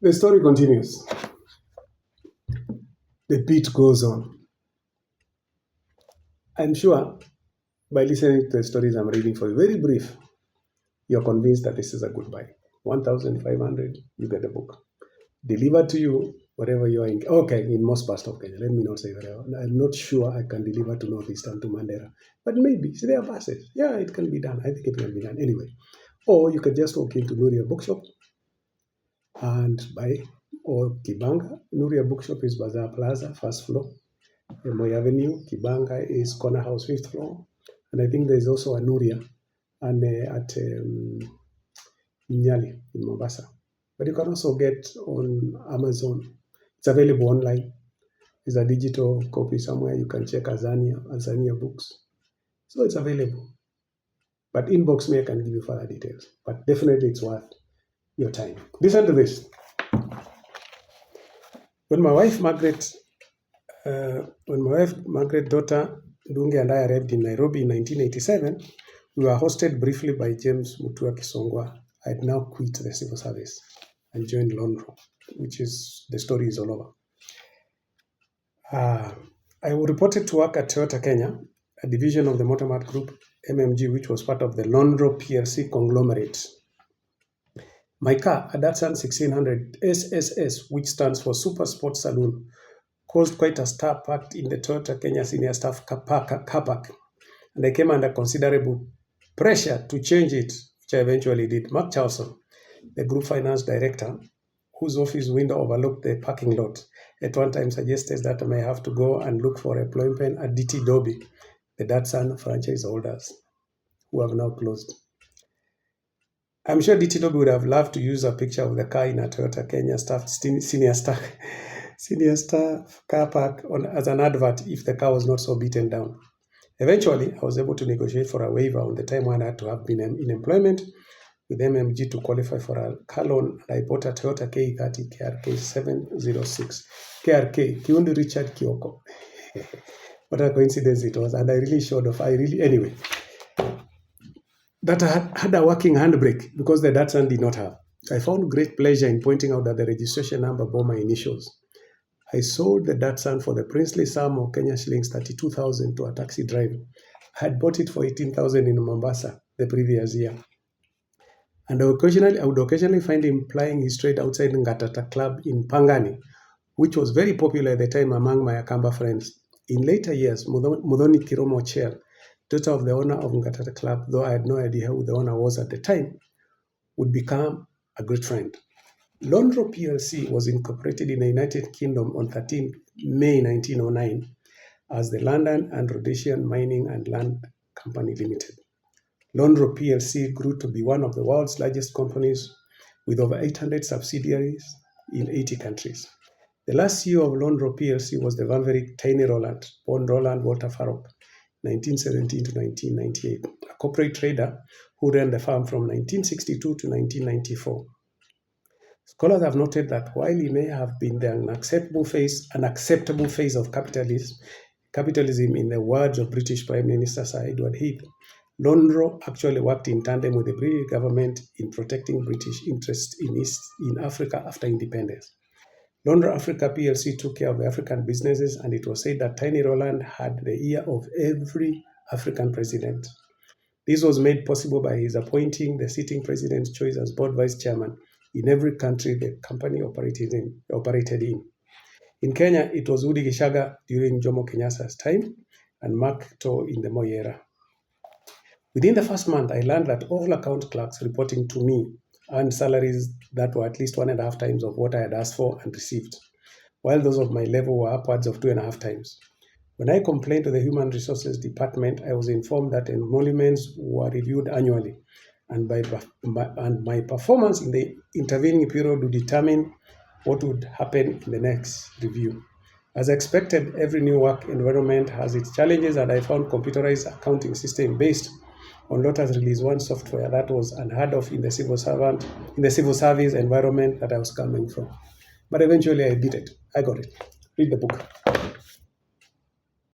The story continues. The beat goes on. I'm sure by listening to the stories I'm reading for you, very brief, you're convinced that this is a good buy. 1,500, you get the book. Delivered to you wherever you are in. Okay, in most parts of Kenya. Let me not say wherever. I'm not sure I can deliver to Northeastern, to Mandera. But maybe. See, there are buses. Yeah, it can be done. I think it can be done anyway. Or you can just walk into Nuria Bookshop and buy, or Kibanga. Nuria Bookshop is Bazaar Plaza, first floor. Moi Avenue, Kibanga is Corner House, fifth floor. And I think there's also a Nuria and at Nyali in Mombasa. But you can also get on Amazon. It's available online. There's a digital copy somewhere. You can check Azania Books. So it's available. But inbox me, I can give you further details. But definitely it's worth your time. Listen to this. When my wife Margaret daughter Dunge and I arrived in Nairobi in 1987, we were hosted briefly by James Mutua Kisongwa. I had now quit the civil service and joined Lonro, which is, the story is all over. I reported to work at Toyota Kenya, a division of the Motormart Group, MMG, which was part of the Lonro PLC conglomerate. My car, a Datsun 1600 SSS, which stands for Super Sports Saloon, caused quite a stir packed in the Toyota Kenya senior staff car park, and I came under considerable pressure to change it, which I eventually did. Mark Charlson, the group finance director, whose office window overlooked the parking lot, at one time suggested that I may have to go and look for employment at DT Dobby, the Datsun franchise holders, who have now closed. I'm sure DT Dobby would have loved to use a picture of the car in a Toyota Kenya senior staff car park as an advert if the car was not so beaten down. Eventually, I was able to negotiate for a waiver on the time when I had to have been in employment with MMG to qualify for a car loan, and I bought a Toyota K30 KRK 706. KRK, Kiundi Richard Kioko. What a coincidence it was, and I really showed off. Anyway. That had a working handbrake because the Datsun did not have. I found great pleasure in pointing out that the registration number bore my initials. I sold the Datsun for the princely sum of Kenya shillings 32,000 to a taxi driver. I had bought it for 18,000 in Mombasa the previous year. And I would occasionally find him plying his trade outside Ngatata Club in Pangani, which was very popular at the time among my Akamba friends. In later years, Mudhoni Kiromo Chel, daughter of the owner of Ngatata Club, though I had no idea who the owner was at the time, would become a great friend. Lonro PLC was incorporated in the United Kingdom on 13 May 1909 as the London and Rhodesian Mining and Land Company Limited. Lonro PLC grew to be one of the world's largest companies with over 800 subsidiaries in 80 countries. The last CEO of Lonro PLC was the very tiny Roland, born Roland Walter Farrop, 1917 to 1998, a corporate trader who ran the firm from 1962 to 1994. Scholars have noted that while he may have been the unacceptable face of capitalism in the words of British Prime Minister Sir Edward Heath, Lonro actually worked in tandem with the British government in protecting British interests in Africa after independence. Lonro Africa PLC took care of the African businesses, and it was said that Tiny Roland had the ear of every African president. This was made possible by his appointing the sitting president's choice as board vice chairman in every country the company operated in. In Kenya, it was Udi Gishaga during Jomo Kenyatta's time and Mark Too in the Moi era. Within the first month, I learned that all account clerks reporting to me earned salaries that were at least 1.5 times of what I had asked for and received, while those of my level were upwards of 2.5 times. When I complained to the Human Resources Department, I was informed that emoluments were reviewed annually, and my performance in the intervening period would determine what would happen in the next review. As expected, every new work environment has its challenges, and I found computerized accounting system based on Lotus Release 1 software that was unheard of in the civil service environment that I was coming from. But eventually I did it. I got it. Read the book.